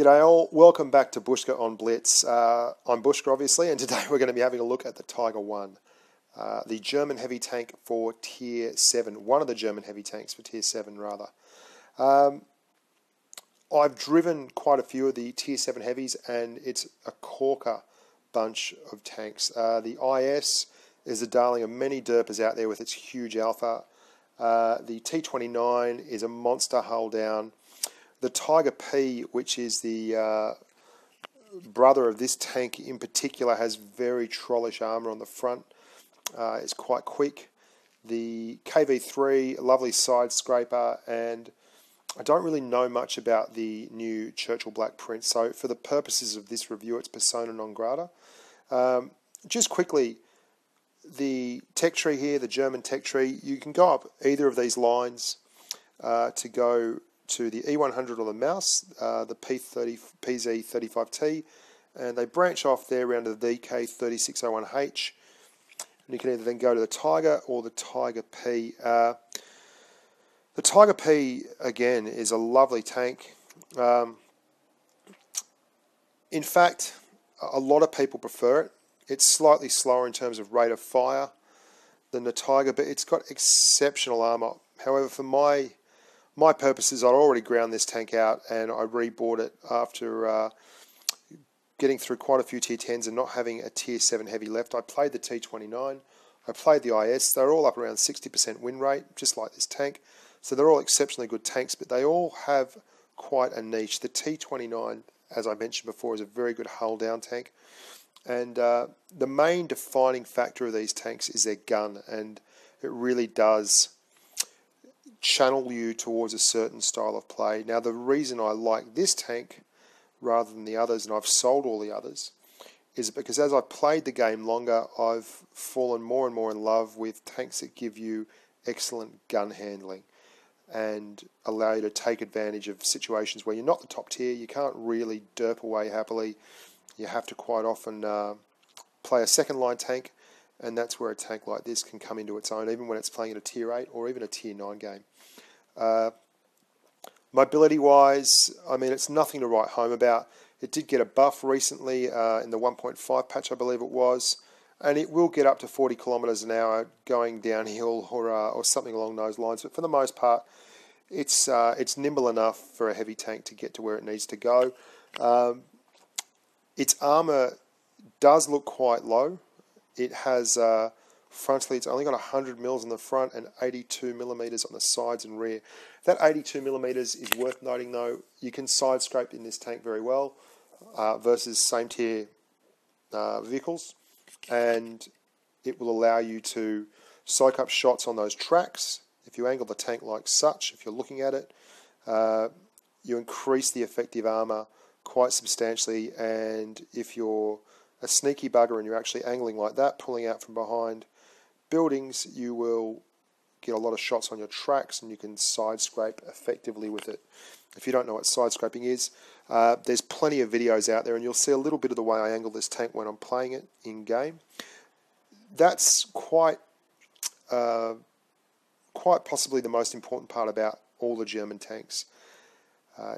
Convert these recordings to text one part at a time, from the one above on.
G'day all, welcome back to Bushka on Blitz. I'm Bushka obviously, and today we're going to be having a look at the Tiger 1, the German heavy tank for Tier 7, one of the German heavy tanks for Tier 7 rather. I've driven quite a few of the Tier 7 heavies and it's a corker bunch of tanks. The IS is the darling of many derpers out there with its huge alpha. The T29 is a monster hull down. The Tiger P, which is the brother of this tank in particular, has very trollish armour on the front. It's quite quick. The KV3, a lovely side scraper, and I don't really know much about the new Churchill Black print, so for the purposes of this review, it's persona non grata. Just quickly, the tech tree here, the German tech tree, you can go up either of these lines to go to the E100 on the mouse, the PZ35T, and they branch off there around to the DK3601H. And you can either then go to the Tiger or the Tiger P. The Tiger P, again, is a lovely tank. In fact, a lot of people prefer it. It's slightly slower in terms of rate of fire than the Tiger, but it's got exceptional armour. However, for my purposes, I'd already ground this tank out and I rebought it after getting through quite a few Tier 10s and not having a Tier 7 heavy left. I played the T29, I played the IS, they're all up around 60% win rate, just like this tank. So they're all exceptionally good tanks, but they all have quite a niche. The T29, as I mentioned before, is a very good hull down tank. And the main defining factor of these tanks is their gun, and it really does channel you towards a certain style of play. Now, the reason I like this tank rather than the others, and I've sold all the others, is because as I've played the game longer, I've fallen more and more in love with tanks that give you excellent gun handling and allow you to take advantage of situations where you're not the top tier, you can't really derp away happily, you have to quite often play a second line tank, and that's where a tank like this can come into its own, even when it's playing at a Tier 8 or even a Tier 9 game. Mobility-wise, I mean, it's nothing to write home about. It did get a buff recently in the 1.5 patch, I believe it was, and it will get up to 40 kilometers an hour going downhill or something along those lines. But for the most part, it's nimble enough for a heavy tank to get to where it needs to go. Its armour does look quite low. It has frontally, it's only got 100 mils in the front and 82 millimeters on the sides and rear. That 82 millimeters is worth noting though. You can side scrape in this tank very well versus same tier vehicles, and it will allow you to soak up shots on those tracks. If you angle the tank like such, if you're looking at it, you increase the effective armour quite substantially, and if you're a sneaky bugger and you're actually angling like that, pulling out from behind buildings, you will get a lot of shots on your tracks and you can side scrape effectively with it. If you don't know what side scraping is, there's plenty of videos out there and you'll see a little bit of the way I angle this tank when I'm playing it in game. That's quite possibly the most important part about all the German tanks.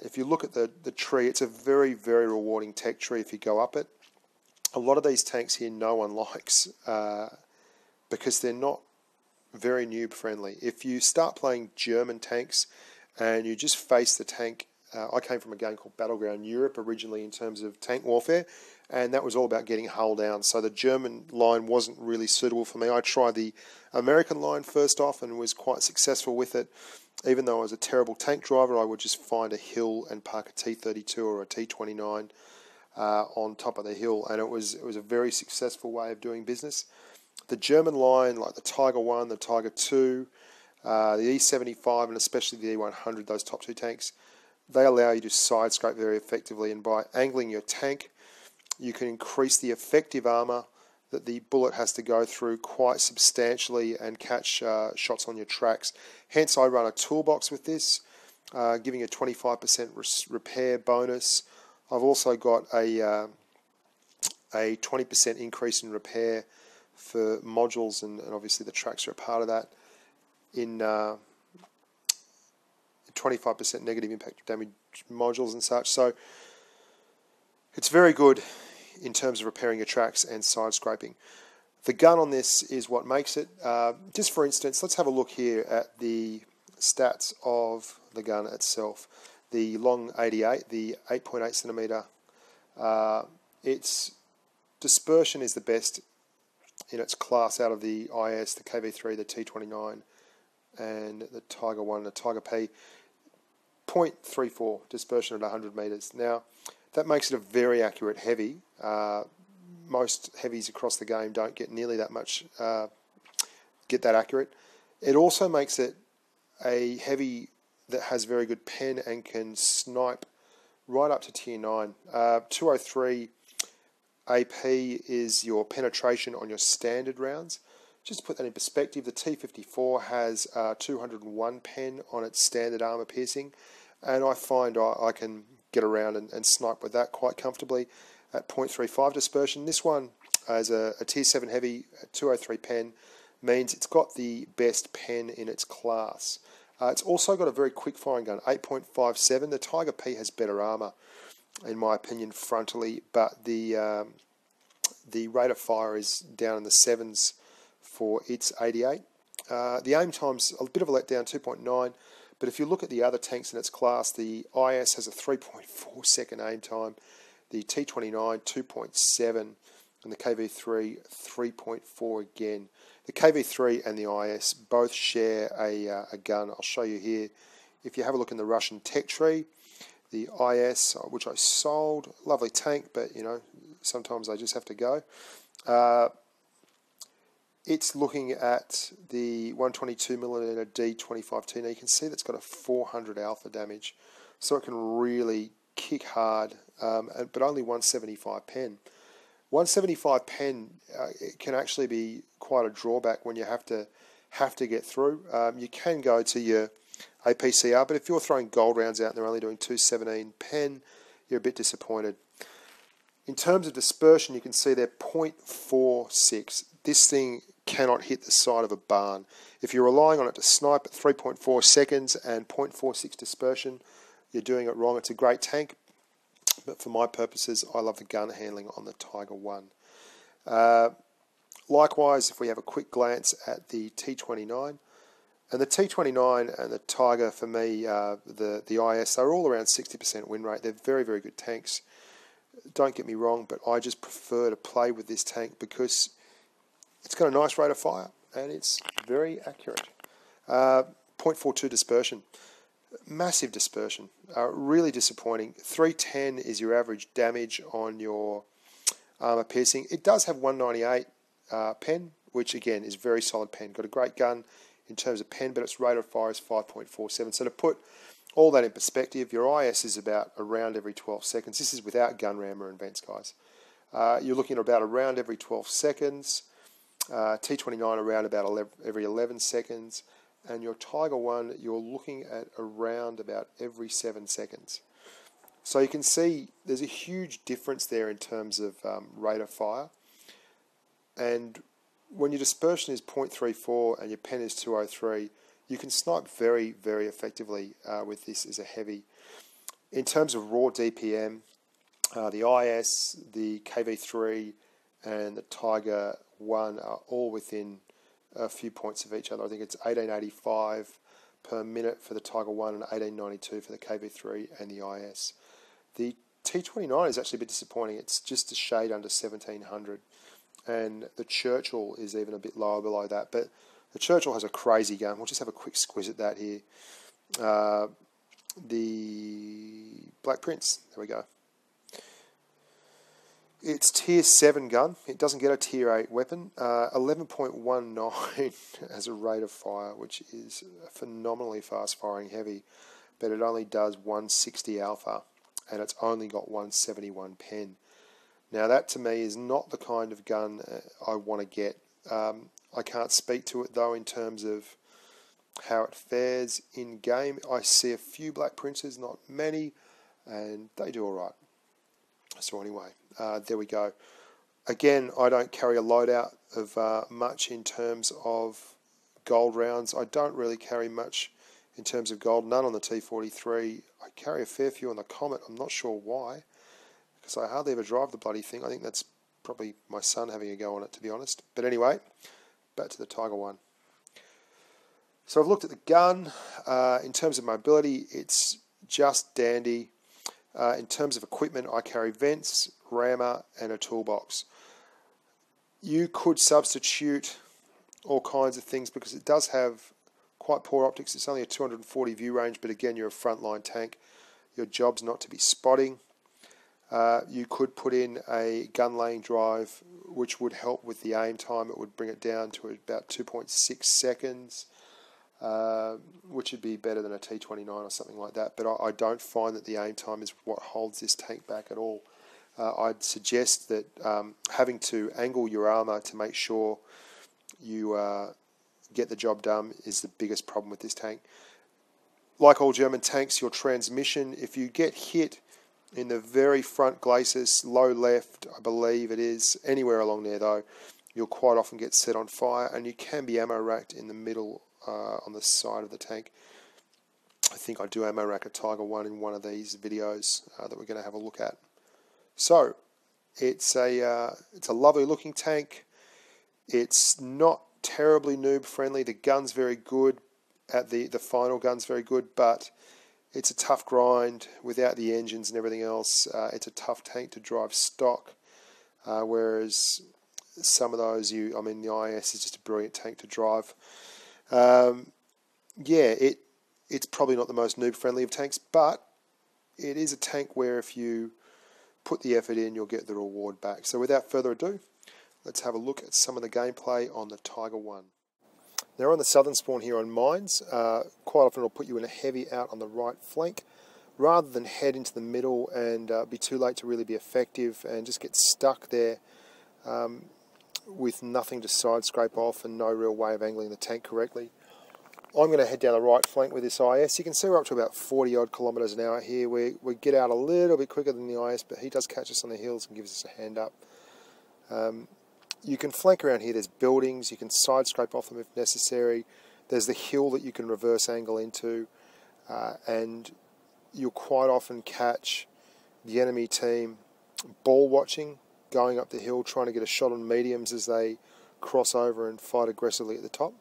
If you look at the tree, it's a very, very rewarding tech tree if you go up it. A lot of these tanks here no one likes because they're not very noob friendly. If you start playing German tanks and you just face the tank, I came from a game called Battleground Europe originally in terms of tank warfare, and that was all about getting hull down. So the German line wasn't really suitable for me. I tried the American line first off and was quite successful with it. Even though I was a terrible tank driver, I would just find a hill and park a T32 or a T29 on top of the hill, and it was a very successful way of doing business. The German line, like the Tiger 1, the Tiger 2, the E75, and especially the E100, those top two tanks, they allow you to side scrape very effectively, and by angling your tank, you can increase the effective armour that the bullet has to go through quite substantially and catch shots on your tracks. Hence, I run a toolbox with this, giving a 25% repair bonus. I've also got a 20% increase in repair for modules, and obviously the tracks are a part of that, in 25% negative impact damage modules and such. So It's very good in terms of repairing your tracks and side scraping. The gun on this is what makes it. Just for instance, let's have a look here at the stats of the gun itself. The long 88, the 8.8 centimeter. Its dispersion is the best in its class out of the IS, the KV3, the T29, and the Tiger 1, the Tiger P. 0.34 dispersion at 100 meters. Now, that makes it a very accurate heavy. Most heavies across the game don't get nearly that much, get that accurate. It also makes it a heavy that has very good pen and can snipe right up to tier 9. 203 AP is your penetration on your standard rounds. Just to put that in perspective, the T54 has 201 pen on its standard armour piercing, and I find I can get around and snipe with that quite comfortably at 0.35 dispersion. This one, as a tier 7 heavy, 203 pen, means it's got the best pen in its class. It's also got a very quick firing gun, 8.57. The Tiger P has better armour, in my opinion, frontally, but the rate of fire is down in the 7s for its 88. The aim time's a bit of a letdown, 2.9, but if you look at the other tanks in its class, the IS has a 3.4 second aim time, the T29 2.7, and the KV3 3.4 again. The KV3 and the IS both share a gun. I'll show you here. If you have a look in the Russian tech tree, the IS, which I sold, lovely tank, but you know, sometimes they just have to go. It's looking at the 122mm D25T. Now you can see that's got a 400 alpha damage, so it can really kick hard, but only 175 pen. 175 pen it can actually be quite a drawback when you have to get through. You can go to your APCR, but if you're throwing gold rounds out and they're only doing 217 pen, you're a bit disappointed. In terms of dispersion, you can see they're 0.46. This thing cannot hit the side of a barn. If you're relying on it to snipe at 3.4 seconds and 0.46 dispersion, you're doing it wrong. It's a great tank, but for my purposes, I love the gun handling on the Tiger 1. Likewise, if we have a quick glance at the T29, and the T29 and the Tiger, for me, the IS, they're all around 60% win rate. They're very, very good tanks. Don't get me wrong, but I just prefer to play with this tank because it's got a nice rate of fire and it's very accurate. 0.42 dispersion. Massive dispersion. Really disappointing. 310 is your average damage on your armour piercing. It does have 198 pen, which again is very solid pen. Got a great gun in terms of pen, but its rate of fire is 5.47. So to put all that in perspective, your IS is about a round every 12 seconds. This is without gun rammer and vents, guys. You're looking at about a round every 12 seconds. T29 around about every 11 seconds. And your Tiger 1, you're looking at around about every 7 seconds. So you can see there's a huge difference there in terms of rate of fire. And when your dispersion is 0.34 and your pen is 203, you can snipe very, very effectively with this as a heavy. In terms of raw DPM, the IS, the KV3, and the Tiger 1 are all within a few points of each other. I think it's 1885 per minute for the Tiger 1 and 1892 for the KV3 and the IS. The T29 is actually a bit disappointing. It's just a shade under 1700, and the Churchill is even a bit lower below that. But the Churchill has a crazy gun. We'll just have a quick squiz at that here. The Black Prince, there we go. It's tier 7 gun. It doesn't get a tier 8 weapon. 11.19 as a rate of fire, which is a phenomenally fast firing heavy, but it only does 160 alpha, and it's only got 171 pen. Now that to me is not the kind of gun I want to get. I can't speak to it though in terms of how it fares in game. I see a few Black Princes, not many, and they do alright. So anyway, there we go. Again, I don't carry a loadout of much in terms of gold rounds. I don't really carry much in terms of gold. None on the T43. I carry a fair few on the Comet. I'm not sure why, because I hardly ever drive the bloody thing. I think that's probably my son having a go on it, to be honest. But anyway, back to the Tiger One. So I've looked at the gun. In terms of mobility, it's just dandy. In terms of equipment, I carry vents, rammer, and a toolbox. You could substitute all kinds of things because it does have quite poor optics. It's only a 240 view range, but again, you're a frontline tank. Your job's not to be spotting. You could put in a gun laying drive, which would help with the aim time. It would bring it down to about 2.6 seconds. Which would be better than a T29 or something like that, but I don't find that the aim time is what holds this tank back at all. I'd suggest that having to angle your armour to make sure you get the job done is the biggest problem with this tank. Like all German tanks, your transmission, if you get hit in the very front glacis, low left, I believe it is, anywhere along there though, you'll quite often get set on fire, and you can be ammo racked in the middle on the side of the tank. I think I do ammo rack a Tiger One in one of these videos that we're going to have a look at. So it's a lovely looking tank. It's not terribly noob friendly. The gun's very good. The final gun's very good, but it's a tough grind without the engines and everything else. It's a tough tank to drive stock, whereas some of those the IS is just a brilliant tank to drive. Yeah, it's probably not the most noob friendly of tanks, but it is a tank where if you put the effort in, you'll get the reward back. So without further ado, let's have a look at some of the gameplay on the Tiger One. Now on the southern spawn here on mines, quite often it'll put you in a heavy out on the right flank, rather than head into the middle and be too late to really be effective and just get stuck there with nothing to side scrape off and no real way of angling the tank correctly. I'm going to head down the right flank with this IS. You can see we're up to about 40 odd kilometres an hour here. We get out a little bit quicker than the IS, but he does catch us on the hills and gives us a hand up. You can flank around here. There's buildings. You can side scrape off them if necessary. There's the hill that you can reverse angle into, and you'll quite often catch the enemy team ball watching, going up the hill, trying to get a shot on mediums as they cross over and fight aggressively at the top.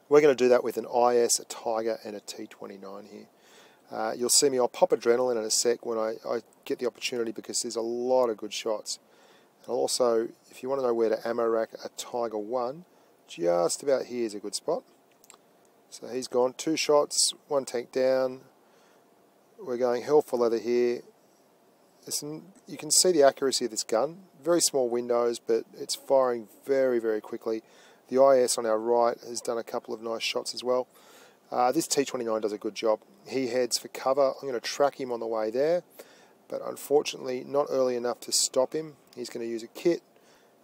We're going to do that with an IS, a Tiger, and a T29 here. You'll see me, I'll pop adrenaline in a sec when I get the opportunity, because there's a lot of good shots. And also, if you want to know where to ammo rack a Tiger One, just about here is a good spot. So he's gone, 2 shots, 1 tank down. We're going hell for leather here. You can see the accuracy of this gun. Very small windows, but it's firing very, very quickly. The IS on our right has done a couple of nice shots as well. This T29 does a good job. He heads for cover. I'm going to track him on the way there, but unfortunately not early enough to stop him. He's going to use a kit,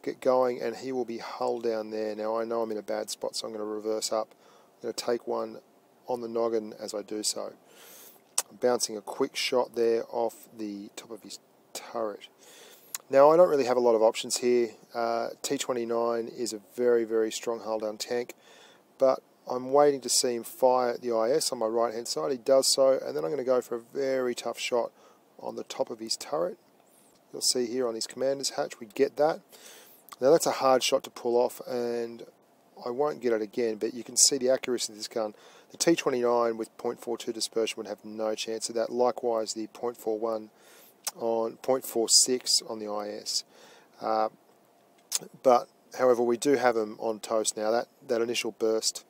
get going, and he will be hull down there. Now I know I'm in a bad spot, so I'm going to reverse up. I'm going to take one on the noggin as I do so. I'm bouncing a quick shot there off the top of his turret. Now I don't really have a lot of options here. T29 is a very, very strong hull down tank, but I'm waiting to see him fire at the IS on my right hand side. He does so, and then I'm going to go for a very tough shot on the top of his turret. You'll see here on his commander's hatch we get that. Now that's a hard shot to pull off, and I won't get it again, but you can see the accuracy of this gun. The T29 with .42 dispersion would have no chance of that. Likewise the .41 on .46 on the IS. But however, we do have him on toast now. That initial burst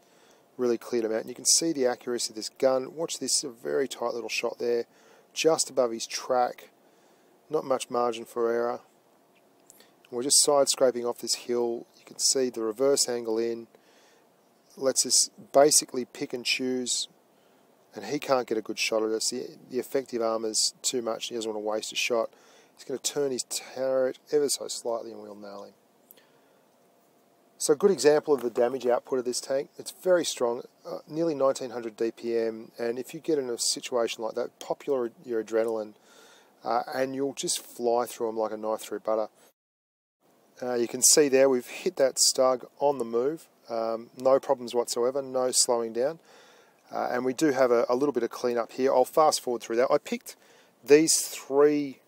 really cleared him out, and you can see the accuracy of this gun. Watch this, a very tight little shot there, just above his track. Not much margin for error. We're just side scraping off this hill. You can see the reverse angle in. Lets us basically pick and choose, and he can't get a good shot at us. The effective armour's too much. He doesn't want to waste a shot. He's going to turn his turret ever so slightly and we'll nail him. So a good example of the damage output of this tank. It's very strong, nearly 1900 DPM, and if you get in a situation like that, pop your adrenaline and you'll just fly through them like a knife through butter. You can see there we've hit that stug on the move. No problems whatsoever, no slowing down. And we do have a little bit of cleanup here. I'll fast forward through that. I picked these 3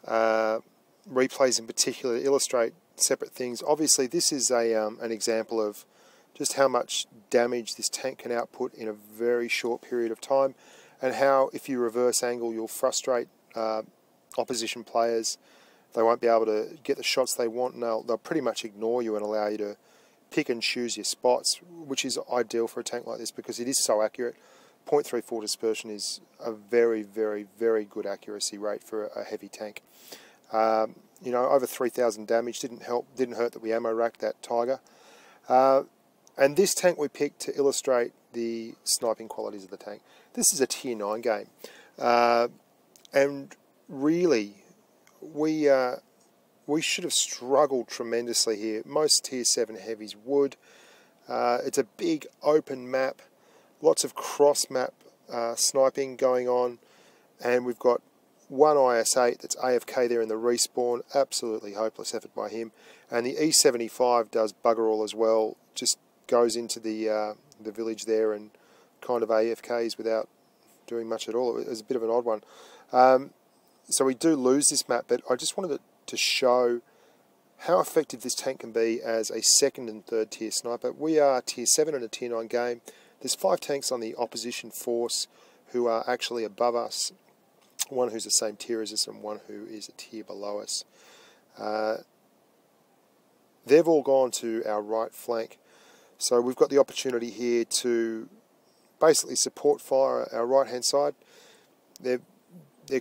replays in particular to illustrate separate things. Obviously this is an example of just how much damage this tank can output in a very short period of time, and how if you reverse angle you'll frustrate opposition players. They won't be able to get the shots they want, and they'll pretty much ignore you and allow you to pick and choose your spots, which is ideal for a tank like this because it is so accurate. 0.34 dispersion is a very, very, very good accuracy rate for a heavy tank. You know, over 3,000 damage didn't hurt that we ammo racked that Tiger. And this tank we picked to illustrate the sniping qualities of the tank. This is a tier 9 game, and really we should have struggled tremendously here. Most tier 7 heavies would. It's a big open map, lots of cross map sniping going on, and we've got one IS-8 that's AFK there in the respawn. Absolutely hopeless effort by him. And the E75 does bugger all as well, just goes into the village there and kind of AFKs without doing much at all. It was a bit of an odd one. So we do lose this map, but I just wanted to show how effective this tank can be as a second and third tier sniper. We are tier 7 in a tier 9 game. There's 5 tanks on the opposition force who are actually above us. One who's the same tier as us and one who is a tier below us. They've all gone to our right flank, so we've got the opportunity here to basically support fire our right hand side. They're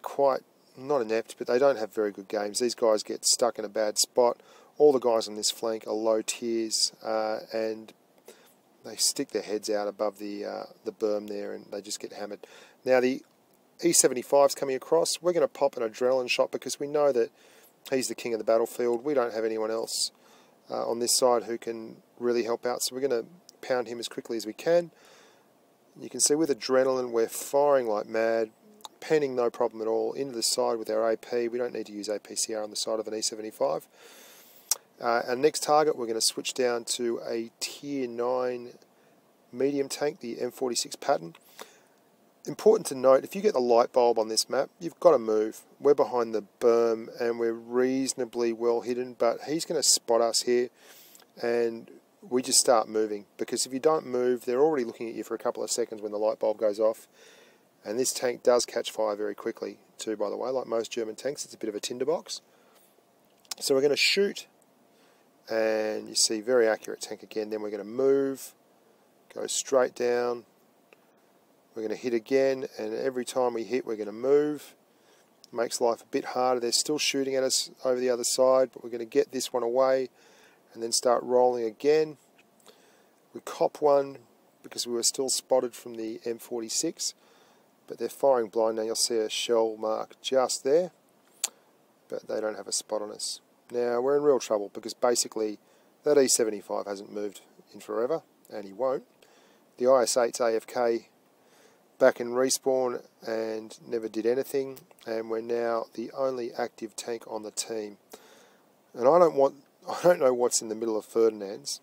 quite, not inept, but they don't have very good games. These guys get stuck in a bad spot. All the guys on this flank are low tiers, and they stick their heads out above the berm there and they just get hammered. Now the E75's coming across. We're going to pop an adrenaline shot because we know that he's the king of the battlefield. We don't have anyone else on this side who can really help out, so we're going to pound him as quickly as we can. You can see with adrenaline we're firing like mad, penning no problem at all into the side with our AP. We don't need to use APCR on the side of an E75. Our next target, we're going to switch down to a tier 9 medium tank, the M46 Patton. Important to note, if you get the light bulb on this map, you've got to move. We're behind the berm and we're reasonably well hidden, but he's going to spot us here and we just start moving, because if you don't move, they're already looking at you for a couple of seconds when the light bulb goes off. And this tank does catch fire very quickly too, by the way. Like most German tanks, it's a bit of a tinderbox. So we're going to shoot, and you see very accurate tank again. Then we're going to move, go straight down. We're going to hit again, and every time we hit, we're going to move. Makes life a bit harder. They're still shooting at us over the other side, but we're going to get this one away and then start rolling again. We cop one because we were still spotted from the M46, but they're firing blind now. You'll see a shell mark just there, but they don't have a spot on us. Now we're in real trouble because basically that E75 hasn't moved in forever, and he won't. The IS-8's AFK back in respawn and never did anything, and we're now the only active tank on the team. And I don't know what's in the middle of Ferdinand's,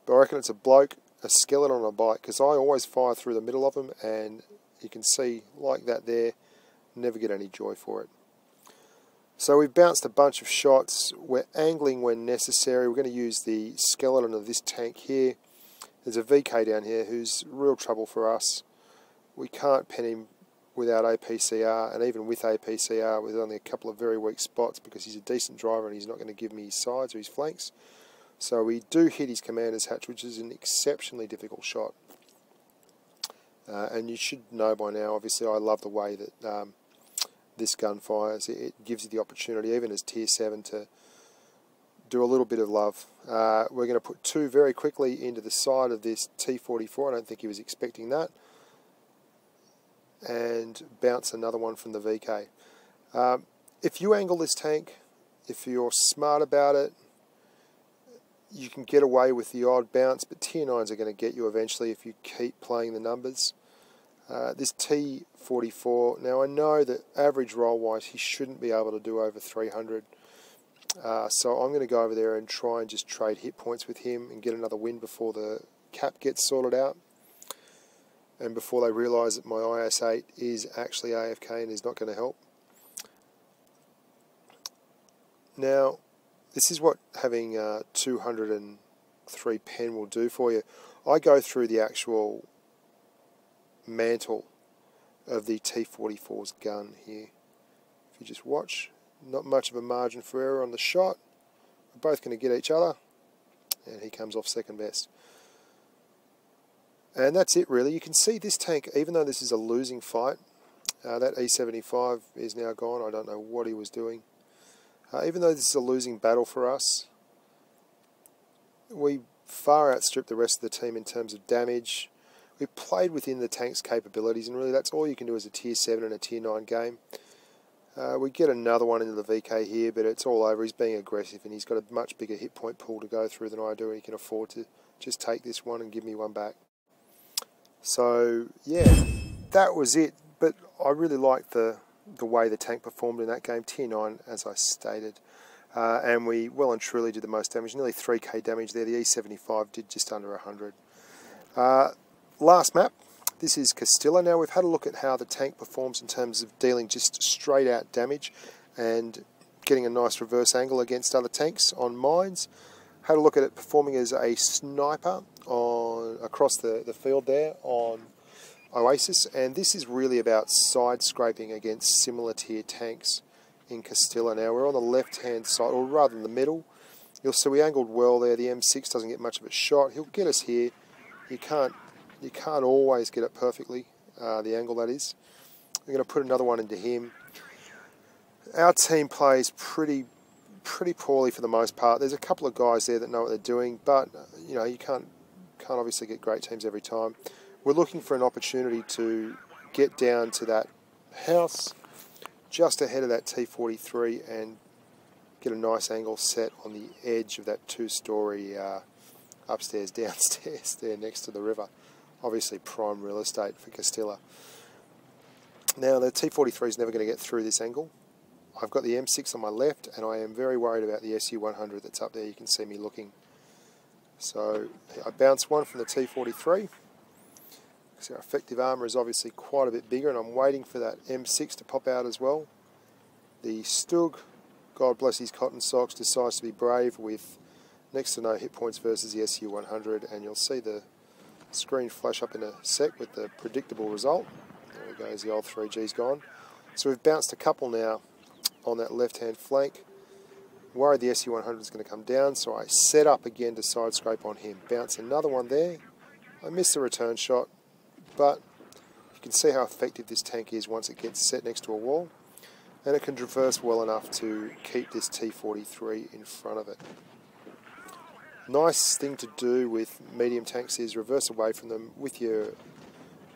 but I reckon it's a bloke, a skeleton on a bike, because I always fire through the middle of them, and you can see like that there, never get any joy for it. So we've bounced a bunch of shots. We're angling when necessary. We're going to use the skeleton of this tank here. There's a VK down here who's real trouble for us. We can't pen him without APCR, and even with APCR with only a couple of very weak spots, because he's a decent driver and he's not going to give me his sides or his flanks. So we do hit his commander's hatch, which is an exceptionally difficult shot. And you should know by now, obviously, I love the way that this gun fires. It gives you the opportunity, even as tier 7, to do a little bit of love. We're going to put 2 very quickly into the side of this T44. I don't think he was expecting that. And bounce another one from the VK. If you angle this tank, if you're smart about it, you can get away with the odd bounce, but tier 9s are going to get you eventually if you keep playing the numbers. This T44, now I know that average roll-wise he shouldn't be able to do over 300, so I'm going to go over there and try and just trade hit points with him and get another win before the cap gets sorted out, and before they realise that my IS-8 is actually AFK and is not going to help. Now, this is what having 203 pen will do for you. I go through the actual mantle of the T44's gun here. If you just watch, not much of a margin for error on the shot. We're both going to get each other, and he comes off second best. And that's it really. You can see this tank, even though this is a losing fight, that E75 is now gone. I don't know what he was doing. Even though this is a losing battle for us, we far outstripped the rest of the team in terms of damage. We played within the tank's capabilities, and really that's all you can do as a tier 7 and a tier 9 game. We get another one into the VK here, but it's all over. He's being aggressive, and he's got a much bigger hit point pool to go through than I do, and he can afford to just take this one and give me one back. So, yeah, that was it. But I really liked the way the tank performed in that game, tier 9, as I stated. And we well and truly did the most damage, nearly 3k damage there. The E75 did just under 100. Last map, this is Castilla. Now we've had a look at how the tank performs in terms of dealing just straight out damage and getting a nice reverse angle against other tanks on mines. Had a look at it performing as a sniper across the field there on Oasis, and this is really about side scraping against similar tier tanks in Castilla. Now we're on the left hand side, or rather in the middle. You'll see we angled well there. The M6 doesn't get much of a shot. He'll get us here. You can't always get it perfectly, the angle that is. We're going to put another one into him. Our team plays pretty poorly for the most part. There's a couple of guys there that know what they're doing, but you know, you can't obviously get great teams every time. We're looking for an opportunity to get down to that house just ahead of that T43 and get a nice angle set on the edge of that two-story upstairs, downstairs there next to the river. Obviously prime real estate for Castilla. Now the T43 is never going to get through this angle. I've got the M6 on my left, and I am very worried about the SU100 that's up there. You can see me looking. So I bounced one from the T43. So our effective armour is obviously quite a bit bigger, and I'm waiting for that M6 to pop out as well. The Stug, God bless his cotton socks, decides to be brave with next to no hit points versus the SU100, and you'll see the screen flash up in a sec with the predictable result. There he goes, the old 3G's gone. So we've bounced a couple now on that left-hand flank. Worried the SU100 is going to come down, so I set up again to side scrape on him. Bounce another one there. I missed the return shot, but you can see how effective this tank is once it gets set next to a wall, and it can traverse well enough to keep this T43 in front of it. Nice thing to do with medium tanks is reverse away from them with your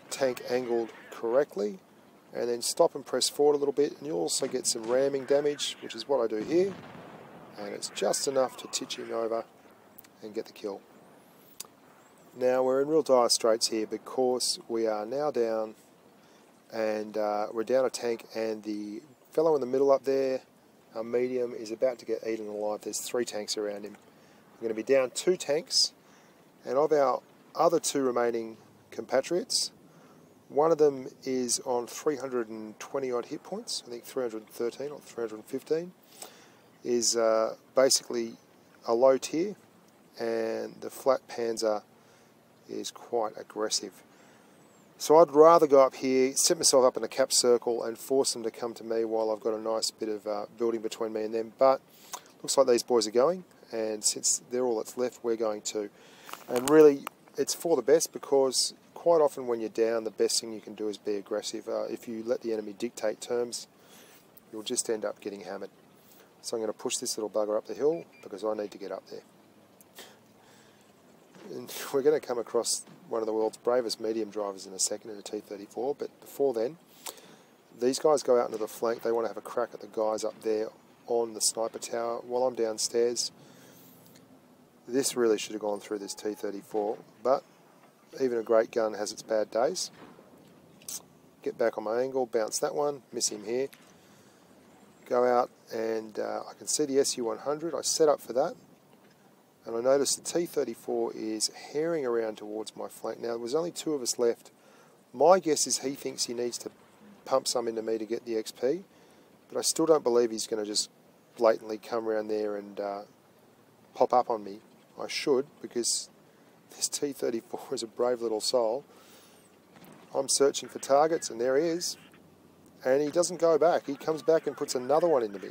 tank angled correctly, and then stop and press forward a little bit, and you'll also get some ramming damage, which is what I do here, and it's just enough to titch him over and get the kill. Now we're in real dire straits here because we are now down, and we're down a tank, and the fellow in the middle up there, our medium, is about to get eaten alive. There's 3 tanks around him. We're going to be down 2 tanks, and of our other 2 remaining compatriots, one of them is on 320 odd hit points, I think 313 or 315, is basically a low tier, and the flat Panzer is quite aggressive. So I'd rather go up here, set myself up in a cap circle and force them to come to me while I've got a nice bit of building between me and them, but looks like these boys are going, and since they're all that's left, we're going to. And really, it's for the best, because quite often when you're down, the best thing you can do is be aggressive. If you let the enemy dictate terms, you'll just end up getting hammered. So I'm going to push this little bugger up the hill because I need to get up there. And we're going to come across one of the world's bravest medium drivers in a second in a T34, but before then, these guys go out into the flank. They want to have a crack at the guys up there on the sniper tower while I'm downstairs. This really should have gone through this T34, but even a great gun has its bad days. Get back on my angle, bounce that one, miss him here. Go out, and I can see the SU100. I set up for that, and I notice the T34 is herring around towards my flank. Now, there was only 2 of us left. My guess is he thinks he needs to pump some into me to get the XP, but I still don't believe he's going to just blatantly come around there and pop up on me. I should, because this T-34 is a brave little soul. I'm searching for targets, and there he is. And he doesn't go back. He comes back and puts another one into me.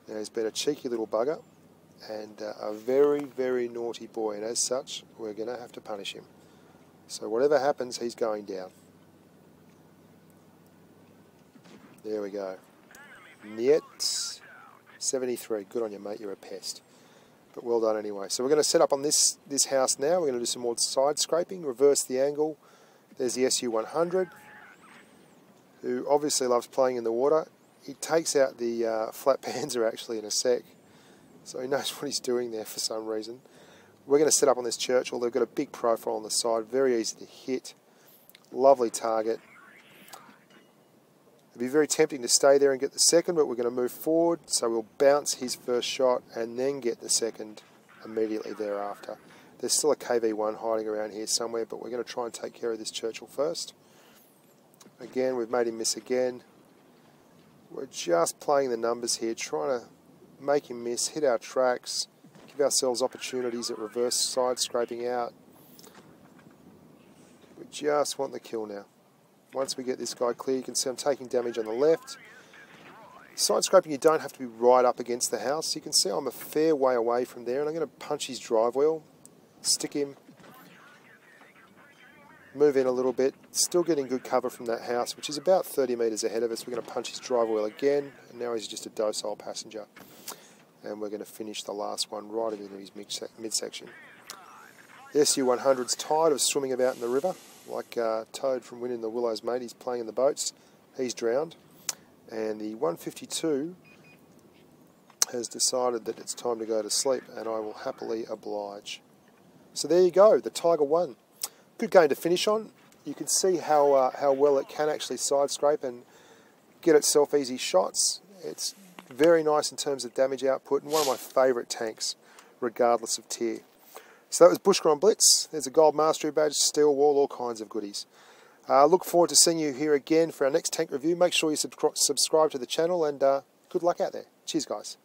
Now, he's been a cheeky little bugger and a very, very naughty boy. And as such, we're going to have to punish him. So whatever happens, he's going down. There we go. Niet 73. Good on you, mate. You're a pest. But well done anyway. So we're going to set up on this house now. We're going to do some more side scraping, reverse the angle. There's the SU-100, who obviously loves playing in the water. He takes out the flat panzer actually in a sec. So he knows what he's doing there for some reason. We're going to set up on this Churchill. They've got a big profile on the side, very easy to hit. Lovely target. It'd be very tempting to stay there and get the second, but we're going to move forward. So we'll bounce his first shot and then get the second immediately thereafter. There's still a KV-1 hiding around here somewhere, but we're going to try and take care of this Churchill first. Again, we've made him miss again. We're just playing the numbers here, trying to make him miss, hit our tracks, give ourselves opportunities at reverse side scraping out. We just want the kill now. Once we get this guy clear, you can see I'm taking damage on the left. Side scraping, you don't have to be right up against the house. You can see I'm a fair way away from there, and I'm going to punch his drive wheel, stick him, move in a little bit, still getting good cover from that house, which is about 30 metres ahead of us. We're going to punch his drive wheel again, and now he's just a docile passenger. And we're going to finish the last one right into his midsection. The SU-100's tired of swimming about in the river, like Toad from Winning the Willows, mate. He's playing in the boats. He's drowned. And the 152 has decided that it's time to go to sleep, and I will happily oblige. So there you go, the Tiger won. Good game to finish on. You can see how well it can actually side scrape and get itself easy shots. It's very nice in terms of damage output, and one of my favourite tanks, regardless of tier. So that was Bushka on Blitz. There's a gold mastery badge, steel wall, all kinds of goodies. Look forward to seeing you here again for our next tank review. Make sure you subscribe to the channel, and good luck out there. Cheers, guys.